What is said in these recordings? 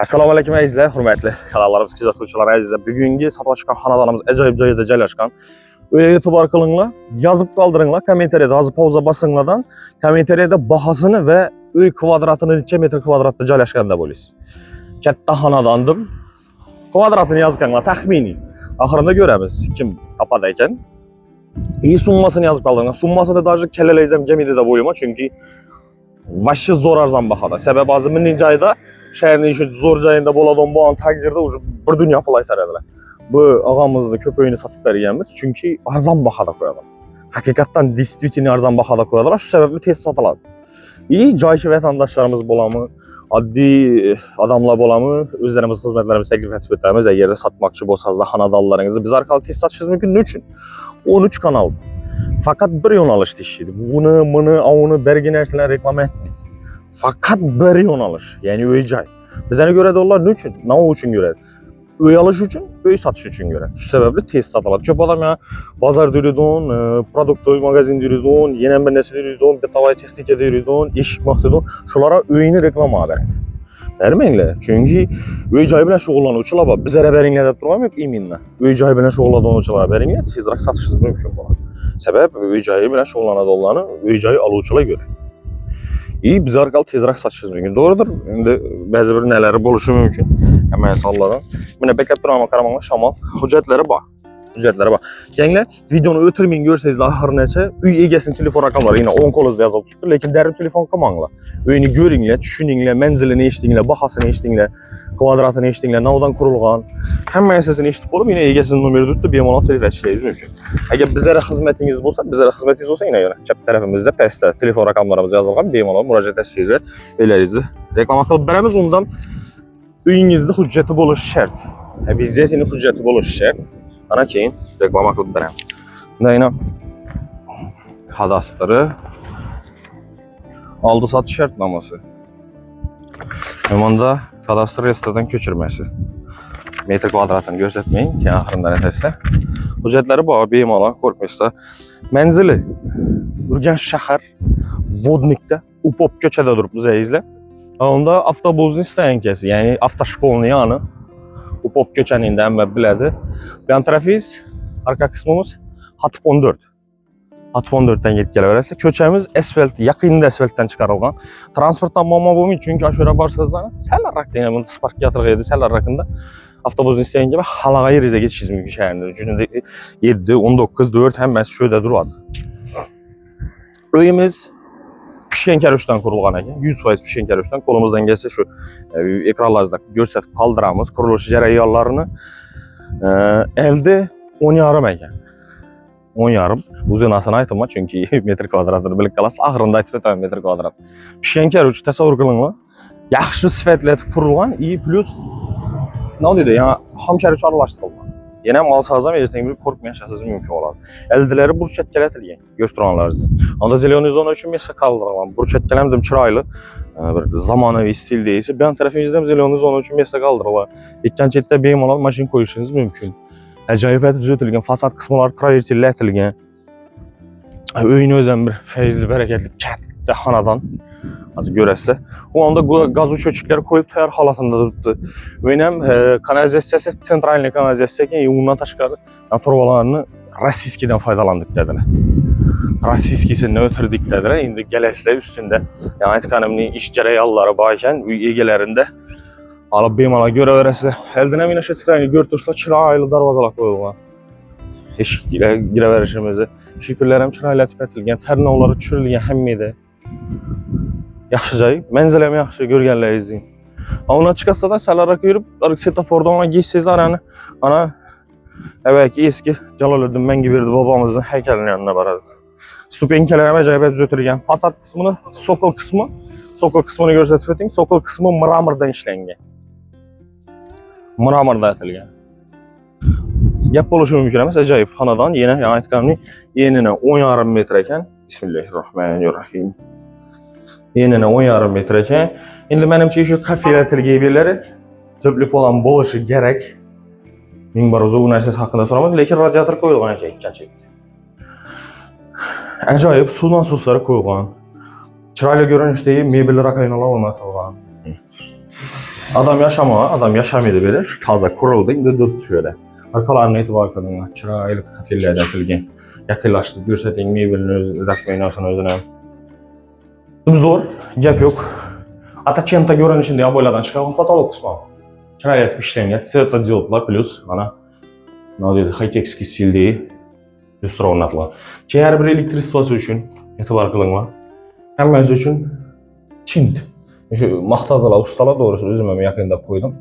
Assalomu alaykum azizlar, hurmatli kanallarimiz kuzatuvchilar azizlar. Bugungi sotuvga chiqqan xonadonimiz ajoyib joyda joylashgan. Uyga e'tibor qilinglar, yozib qoldiringlar, kommentariyada hozir pauza bosinglardan kommentariyada bahosini va uy kvadratini necha metr kvadratda joylashganda bo'lasiz. Katta xonadondim. Kvadratini yozganlar taxminiy. Oxirida ko'ramiz kim topadi ekan. Summasini yozib qoldiringlar. Summasida даже kelalayzam jamida deb o'ylayman, chunki vashi zo'r arzon bahoda. Sababi hozir mening joyda shaharning shu zo'r joyida bo'ladigan bo'lgan taqdirda уже bir dunyo pul aytaradilar. Bu og'amizni ko'payini sotib berganmiz, chunki arzon bahoda qo'yadilar. Haqiqatan действительно arzon bahoda qo'yadilar, shu sababli tez sotiladi. Joychi vatandoshlarimiz bo'lami, oddiy odamlar bo'lami, o'zlarimiz xizmatlarimizni taklif etib o'tamiz. Agarda sotmoqchi bo'lsangiz, xonadonlaringizni biz orqali tez sotishingiz mumkin. Nima uchun? 13 kanal. Fakat bir yo'nalishda ishlaydi. Buni, avuni bergi narsalarni reklama etmaydi. Fakat bir yo'nalish, ya'ni uy joy. Bizlarga ko'ra dollar nima uchun? Nima uchun ko'radi? Uy olish uchun, uy sotish uchun ko'radi. Shu sababli tez sotiladi. Ko'p odam ya bozorda yuradigan, produktto'y magazinda yuradigan, yana bir narsa yuradigan, betovoy texnikada yuradigan, eshik maqtadigan, shularga uyini reklama beradi. Bilmanglar, chunki uy joy bilan shug'ullanuvchilar bor. Bizlarga beringlar deb turg'am yo'q, iminlar. Uy joy bilan shug'ullanuvchilarga beringlar, tezroq sotishingiz mumkin bo'ladi. Sabab uy joyi bilan shug'ullanadiganlarni uy joyi oluvchilar ko'radi. Biz orqali tezroq sotishingiz mumkin. To'g'ridir. Endi ba'zi bir nalari bo'lishi mumkin. Hamma sonlardan. Mana beklab turaman, qaramanglar, shamol. Hujjatlari bor. Yanglar, videoni o'tirmang ko'rsangiz oxirigacha uy egasining telefon raqamlari yana 10 qo'lingizda yozilib turibdi, lekin darrov telefon qilmanglar. Uyni ko'ringlar, tushuninglar, manzilini eshitinglar, bahosini eshitinglar, kvadratini eshitinglar, navdan qurilgan, hamma narsasini eshitib bo'lib, yana egasining nomerini turibdi, bemalol telefon qilishingiz mumkin. Agar bizlarga xizmatingiz bo'lsa, yana chap tarafimizda pastda telefon raqamlarimiz yozilgan, bemalol murojaat etsangiz, uylaringizni reklama qilib beramiz. Undan uyingizda hujjati bo'lishi shart. Biznesning hujjati bo'lishi shart. Ana keyin reklama qilib beramiz. Bunda kadastri, oldi sotish shartnomasi. Bunda kadastr reyestrdan ko'chirmasi. Metr kvadratini ko'rsatmang, keyin oxiridan aytasizlar. Hujjatlari bor, bemalol qo'rqmasdan. Manzili Urganch shahar Vodnikda, Upop ko'chada turibmiz azizlar. Unda avtobusning stansiyasi, ya'ni avtoshkolning yoni. Upop ko'chaning hamma biladi. Bu tarafingiz, arka qismimiz Hatib 14. Hatib 14dan yetib kelaverasizlar. Ko'chamiz asfalt, yaqinda asfaltdan chiqarilgan. Transportdan muammo bo'lmaydi, chunki ashura borsangizlar, salarroqda, yana bunda spark edi, salarroqda avtobusning stansiyasiga va halaga yeriga ketishingiz mumkin shaharda. Juda 7, 19, 4 hammasi shu yerda turadi. Uyimiz pishgan karushdan qurilgan ekan. 100% pishgan karushdan. Qo'limizdan kelsa shu ekranlaringizda ko'rsatib qoldiramiz qurilish jarayonlarini. Elde 10,5 ekan. 10,5. O'zinasini aytdim, chunki metr kvadratini bilib qolasiz. Oxirida aytib o'taman metr kvadrat. Pishgan karush tasavvur qilinglar. Yaxshi sifatlatib qurilgan, plus nima deydi, yana xom karush aralashtirilgan. Yana ham olsangiz ham ertangi bir qo'rqmay yashashingiz mumkin bo'ladi. Eldilari burchakalatilgan, ko'rtirganlaringizni. Onda zelyoniy zona uchun mesa qoldirilgan. Burchakkalam dim chiroyli, bir zamonaviy stilda esa, bu tarafingizda ham zelyoniy zona uchun mesa qoldirilgan. Ikkinchi chetda bemalol mashina qo'yishingiz mumkin. Ajoyib tuzatilgan, fasad qismlari travertillatilgan. Uyni o'zi ham bir fayzli, barakatli katta xonadon. Hozir ko'rasiz. U onda gaz o'chiruvchilar qo'yib tayyor holatida turibdi. Uyni ham kanalizatsiyasi sentralniy kanalizatsiya ekan, undan tashqari turbalarni rossiyskidan foydalandik dedilar. Rossiyskisini o'tirdik dedilar. Endi galaslar ustida, ya'ni aytganimning ish jarayonlari bor ekan, uy egalarida olib bemalol ko'raverasizlar. Eldan ham yana shu ekranni ko'rtirsa, chiroyli darvozalar qo'yilgan. Eshiklar giraverishimizni, shifrlar ham chiroyli aytilgan, tarnovlari tushirilgan hammada. Yaxshi joy, manzil ham yaxshi ko'rganlaringizdek. Undan chiqasizlar, salarroq yurib, svetofordan geçsizlar ana avvalgi eski Jaloliddin Manguberdi bobomizning haykalining yonina borasiz. Stupenkalar ham ajoyib tuzatilgan. Fasad qismini, sokol qismini ko'rsatib o'ting. Sokol qismi mramordan ishlangan. Mramordan atilgan. Gap bo'lishi mumkin emas, ajoyib xonadon. Yana aytganimning enini 10,5 metr ekan. Bismillahirrohmanirrohim. Enini 10,5 metr ekan. Endi menimcha shu kafelar tilgaybilari to'pli plan bo'lishi kerak. Ming bor o'zi u narsasi haqida so'raman, lekin radiator qo'yilgan ekan ikkinchi. Ajoyib suv nasoslari qo'yilgan. Chiroyli ko'rinishdagi mebel rakoynalar o'rnatilgan. Adam yaşamaydı böyle. Taza kuruldu, indi dut şöyle. Arkalarına itibar kılınlar. Çıraylı kafirlerden edilgen. Yakınlaştı, görsetin meyvelini rakmayınasın özüne. Zor, gap yok. Ata çenta görünüşünde aboylardan çıkan fotoğraf kısmı. Çıraylı etip işlengen, svetodiodlar plus ana high-tech stilde üstüne ornatılan. Her bir elektrik sıvası için itibar kılınma. Hemmesi için Çint. Şu maqtadılar, ustalar doğrusu özüme yakında koydum.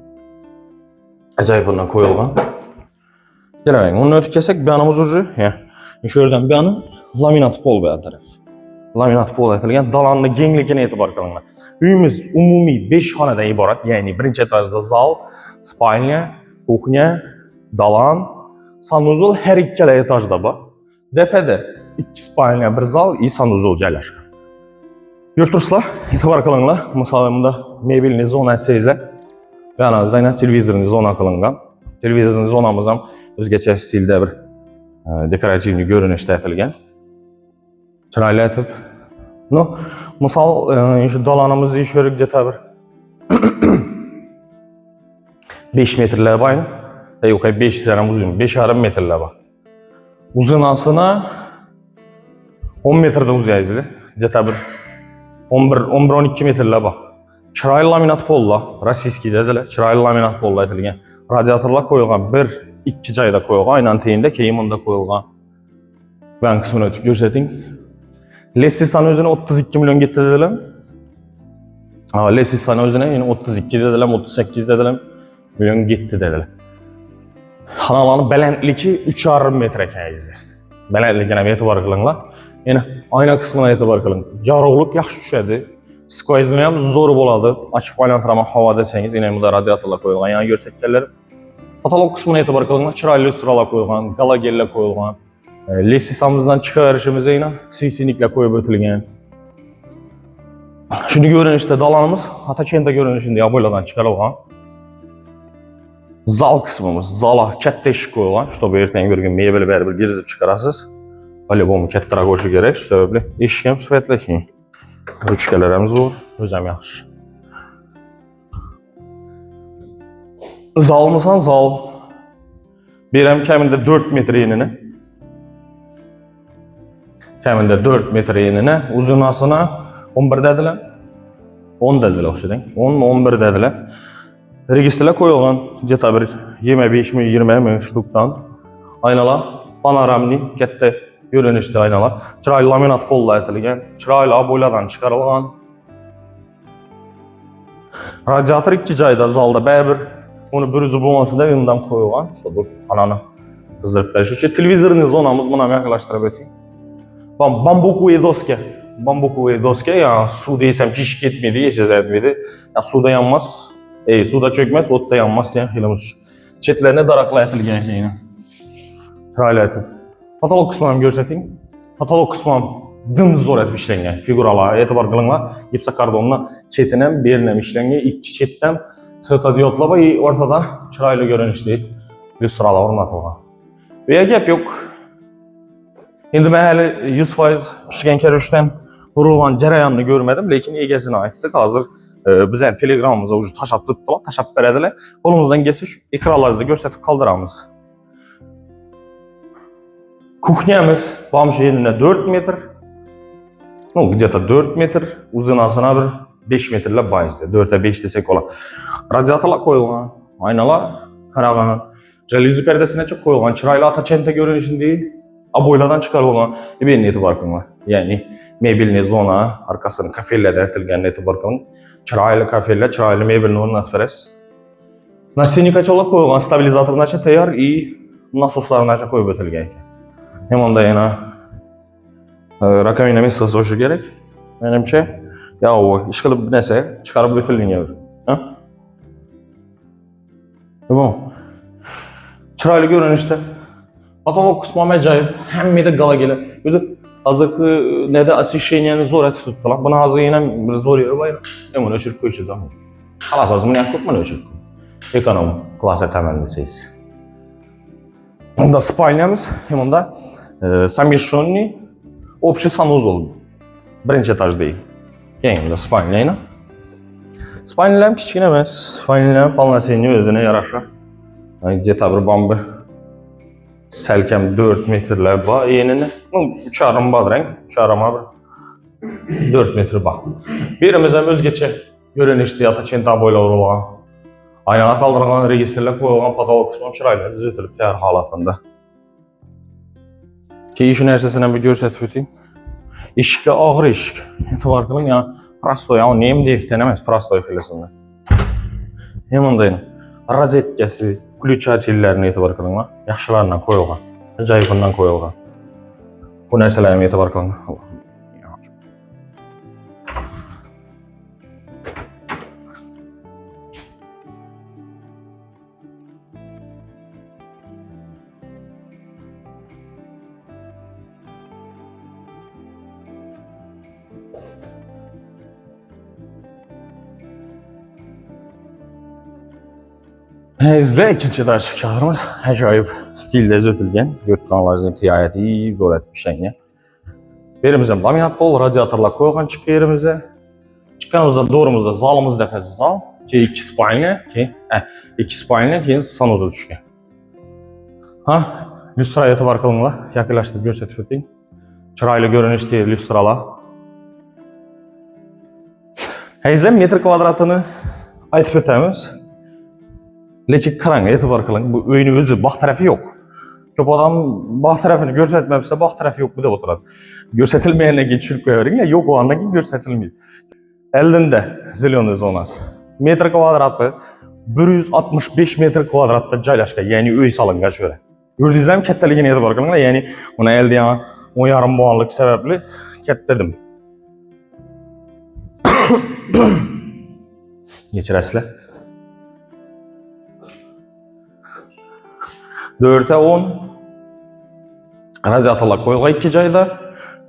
Acayip bundan koyulgan. Gelemeyin, onu ötüp kesek bir anımız ucu. Şuradan bir anı laminat pol bir taraf. Laminat pol etilgen dalanlı genlikine etibar kılınma. Üyümüz umumi 5 xanadan ibarat. Yani birinci etajda zal, spalnya, kuchnya, dalan, sanuzul her ikkala etajda var. Depede 2 spalnya, bir zal, i sanuzul joylashgan. Yurturslar, etibar kılınlar. Misalımda mebelini zona etseyizler. Yani zaten televizorni zona kılıngan. Televizorni zonamız ham o'zgacha stilda bir dekorativni görünüşte etilgan. Chiroyli etib. No, misal şu dalanımızı şöyle jeta bir 5 metrlar var. Yok, 5 tane uzun, 5,5 metrlar var. Uzunasına 10 metreden uzayızlı. Jeta bir 11-12 metrlar var. Chiroyli laminat polla, rossiyskiy dedilar. Chiroyli laminat polla etilgan. Radiatorlar qo'yilgan, bir-ikki joyda qo'yilgan, aynan teyinda, keyin bunda qo'yilgan. Ben kısmını ötüp görseting. Lessisa'nın özüne 32 milyon gitti dediler. Lessisa'nın özüne yine 32 dediler, 38 dediler. Milyon gitti dediler. Hanalanın belentliği 3,5 metre kayızdı. Belentliğine etibar kılınlar. Yani ayna kısmına etibar kılın. Yarıqlıq yaxşı düşədi. Skoizmi ham zor boladı. Açıp aylantıramaq hava deseniz, yine bu da radiatorlar koyulgan. Yani görsəklərlər. Katalog kısmına etibar kılınlar. Çıraylı üstüralar koyulgan, galageller koyulgan. Lessisamızdan çıkarışımıza yine seysinikle koyup ötülgen. Şimdi görünüşte dalanımız Ataçenta görünüşünde aboylardan çıkarılgan. Zal kısmımız, zala katta eşik koyulgan. Şu da erten bir gün meyveli bir girizip çıkarasız. Öyle bu kattara koşu gerek. Şu sebeple eşikem süfetle ki. Rüçkelerimiz zor, özem yaxşı. Zalımızdan zal. Berem kəmində 4 metre enine. Kəmində 4 metre enine. Uzunasına 11 dediler. 10 dediler o şeyden. 10 mu 11 dediler. Registrler koyulgan. Jeta bir 25 mi 20 mi ştuktan. Aynalar panoramli katta görünüşte aynalar. Chiroyli laminat polla etilgan. Chiroyli aboylardan çıkarılgan. Radiator 2 joyda zalda ba'bir onu bir üzü bulmasında yanından koyulgan. İşte bu ananı kızdırıp beriş için. Televizorni zonamız buna yaklaştırıp öteyim. Bambukovые doska ya su desem çiş gitmedi, yeşil etmedi. Ya suda yanmaz, suda çökmez, otta yanmaz diye hilmiş. Çetlerine darakla etilgen yine. Chiroyli etib. Katalog kısmını görseteyim. Katalog kısmı dımzor etip işlengen. Figuralar, etibar kılınlar. Gipsokardonla çetinem, berinem işlengen. İki çetten svetodiodlar var, ortada chiroyli görünüşte lüstralar ornatılgan. Veya gap yok. Endi ben hele 100% pişken kerüşten kurulgan jarayanını görmedim, lekin egesine ayttık. Hazır bizden telegramımıza ucu taşap tuttular, taşap berediler. Kolumuzdan geçse şu ekranlarınızda gösterip kaldıramız. Kuchnyamız bamış yerine 4 metre. No, где-то 4 metre, uzunasına bir 5 metreler bayızdı. 4'e 5 desek ola. Radiatorlar koyulgan, aynalar karagan. Jalüzi perdesine çok koyulgan. Chiroyli Ataçenta görünüşünde aboylardan çıkarılgan. Ben etibar kılınlar. Yani mebelni zona, arkasını kafelerde etilgen etibar kılın. Chiroyli kafeler, chiroyli mebelni ornatып beresiz. Nasiyni kaçolar koyulgan, stabilizatorlar için tayyor, nasoslarını açıp koyup ötülgen. Hem onda yana rakamina mesajı hoşu gerek. Menimçe ya o iş kılıp nese çıkarıp ötülgen yavur. Tamam. Chiroyli görünüşte. Katalog kısmı acayip. Hem de gala gele. Özü hazırkı ne de asişeniyeni zor eti tuttular. Buna hazır yine bir zor yeri var. Hemen ölçüp koyacağız ama. Kalas azımını yakıp mı ölçüp? Ekonomi klasa temelliseyiz. Onda spalnyamız hem onda zamешанный общий санузел. Birinci etaj değil. Yani da spalnyayla. Spaniyalar kichkina emas. Spaniyalar polnoseniy o'zine yaraşır. Где-то bir bambir selkem 4 metrler var enini. 3,5 badreng, 3,5 bir 4 metre var. Birimiz hem özgeçe görünüşte yata çenta boyla vurulgan. Aynağa kaldırılan registrler koyulgan patolog kısmı çırayla düzeltilip tayar halatında. Ki işin ersesinden bir görsetip öteyim. İşikle ağır işik. Etibar kılın ya. Prastoy, ya neyim deyip denemez prastoy filesinde. Hemen dayın. Rozetkesi, ключательlerini etibar kılın. Yaxşılarından koyulgan. Acayipından koyulgan. Bu nerselerine etibar kılın. Bizde ikinci ders kağıdımız acayip stilde ötülgen. Götüranlarımızın kıyayeti zor etmişler. Yerimizden laminat bol, radyatorlar koyulgan çıkı yerimize. Çıkanımızda doğrumuzda zalımız defesi zal. Ki iki spayne ki sanuzu düşken. Ha, lüstra etibar kılınla yaklaştırıp görsetip öteyim. Çıraylı görünüş değil lüstrala. Bizde metr kvadratını aytıp ötemiz. Lekin qarang, e'tibor qiling, bu uyning o'zi baxt tarafi yo'q. Ko'p odam baxt tarafini ko'rsatmabsa, baxt tarafi yo'q deb o'tiradi. Ko'rsatilmaganidan keyin tushirib qo'yaveringlar, yo'q bo'lgandan keyin ko'rsatilmaydi. Eldinda zelyoniy zonasi. Metr kvadrati 165 metr kvadratda joylashgan, ya'ni uy solingan shu yerda. Ko'rdingizlarmi kattaligini e'tibor qilinglar, ya'ni buni elde ham 10,5 bo'lganlik sababli katta dedim. Kechirasizlar. 4'e 10 radyatorlar koyulgan iki joyda.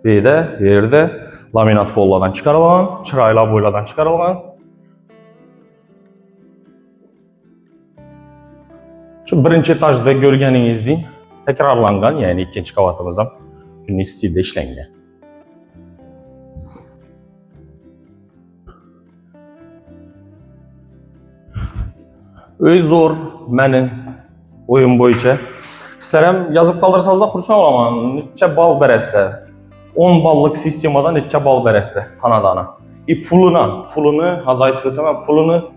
Yerde laminat follardan çıkarılgan, çıraylar boylardan çıkarılgan. Şu birinci etajda görgeninizden tekrarlangan, yani ikinci kavatımızdan şunun stilde işlengen. Öy zor, meni oyun boyunca. İstərəm yazıb qaldırsanız da xursan olaman. Neçə bal bərəsdə. 10 ballık sistemadan neçə bal bərəsdə xanadana. Pulunu azaytıb ötəməm. Pulunu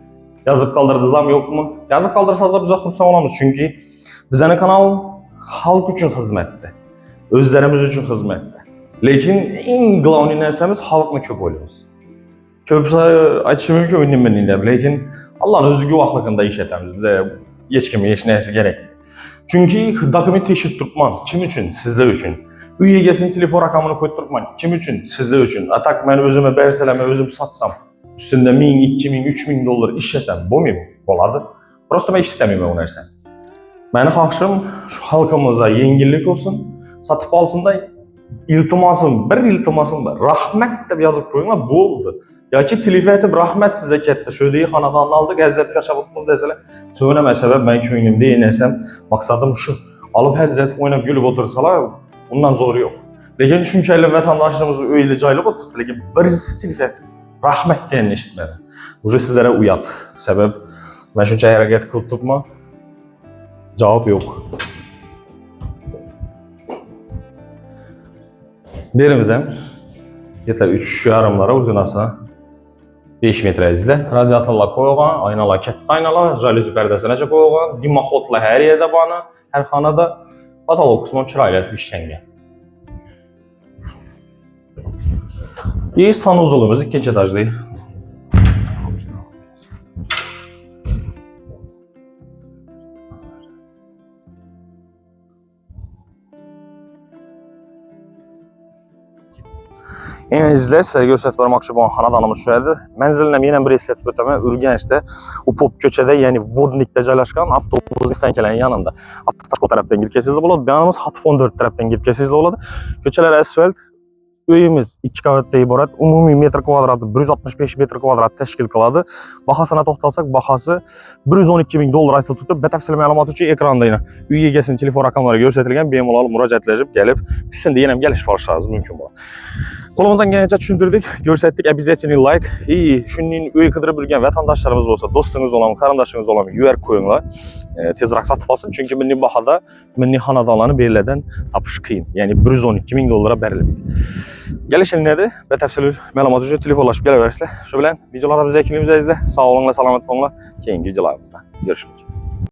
yazıb qaldırdınızam yoxmu? Yazıb qaldırsanız da bizə xursan olamız. Çünki bizənin kanal xalq üçün xizmətdir. Özlərimiz üçün xizmətdir. Lakin ən qlavni nərsəmiz xalqla köp oluyoruz. Köpsə açı mümkün önlüyüm. Lakin Allah'ın özgü vaxtlıqında iş etəmiz. Bizə heç kimi, heç nəyəsi gerek. Çünkü dokument eşit tutman. Kim için? Sizler için. Üyegesinin telefon rakamını koyup tutman. Kim için? Sizler için. Atak ben özüme berseleme, özüm satsam. Üstünde 1000, 2000, 3000 dolar işlesem. Bu muyum? Olardı. Prosto ben iş istemiyorum o nersen. Ben haşım şu halkımıza yengillik olsun. Satıp alsın da bir iltimasım var. Rahmet de yazıp koyuna bu oldu. Ya ki telif etib rahmet size ketdi. Şöyle xanadan aldı, Həzzət yaşabıqmız deseler. Söyləmə səbəb mən köyünümdə yenersəm, maksadım şu. Alıp Həzzət oynayıp gülüp otursalar, bundan zoru yok. Lakin çünkü əli vətəndaşlarımızı öyle cayılıb oturdu. Lakin birisi telif etib rahmet deyəni eşitmədi. Ucu sizlere uyat. Səbəb mən çünkü hərəkət qıldıqma cavab yok. Birimizəm yeter 3 yarımlara uzunasına 5 metre izle. Radyatorlar koyulgan, aynalar katta aynalar, jalüzi pərdəsinəcə koyulgan, dimoxodlar hər yerdə bana, hər xanada patolog qismi çırayla işləngan. Sanuzulumuz ikinci etajdayıq. Evinizdə sizə göstərib vermək üçün bu xanadanımız şöyədir. Mənzilinə yenə bir eslatib ötəmə Ürgəncdə Upop köçədə, yəni Vodnikdə joylashgan avtobus istankələrin yanında. Avtotaşko tərəfdən girib keçsizdə болады. Yanımız Hatf 14 tərəfdən girib keçsizdə болады. Köçələr asfalt. Öyümüz 2 qavatdan ibarət. Ümumi metr kvadratı 165 metr kvadrat təşkil qıladı. Baxasına toxtalsaq, baxası 112.000 dolar aytılıb tutub. Bətəfsil məlumat üçün ekranda yenə üy yegesinin telefon rəqəmləri göstərilən bemalol müraciət edib gəlib üstündə yenə gəliş barışlarınız mümkün olur. Kolumuzdan gelence düşündürdük, görsətdik, əbiziyyətini like. Şunun üye qıdırı bilgən vətəndaşlarımız olsa, dostunuz olan, karandaşınız olan yüər koyunlar tez raksat tapasın. Çünki milli bahada, milli hanadanlarını belirlədən tapış qıyın. Yəni 112.000 dollara bərilmir. Gəlişin nədir? Və təfsili məlumat üçün telefonlaşıb gələ verərsizlər. Şu bilən videolarımızı, ekibimizi izlə. Sağ olun və salamat olun. Keyinki videolarımızda görüşürüz.